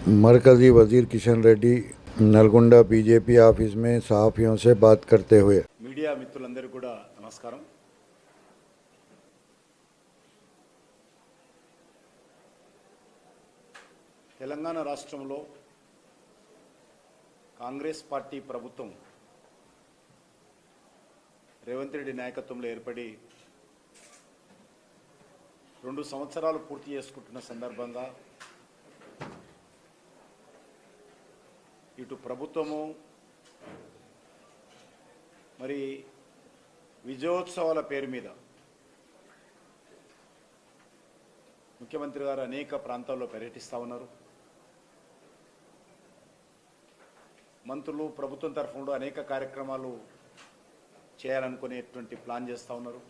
मरकजी वजीर Kishan Reddy नलगొండ BJP office में सहाफ़ियों से बात करते हुए मीडिया मित्रुలందరికీ కూడా నమస్కారం। తెలంగాణ రాష్ట్రంలో కాంగ్రెస్ పార్టీ ప్రభుత్వం రేవంత్ రెడ్డి నాయకత్వంలో ఏర్పడి 2 సంవత్సరాలు పూర్తి చేసుకుంటున్న సందర్భంగా ఇటు ప్రభుత్వము మరి విజయోత్సవాల పేరు మీద ముఖ్యమంత్రి గారు అనేక ప్రాంతాల్లో పర్యటిస్తూ ఉన్నారు। మంత్రులు ప్రభుత్వం తరఫున అనేక కార్యక్రమాలు చేయాలనుకునేటువంటి ప్లాన్ చేస్తూ ఉన్నారు।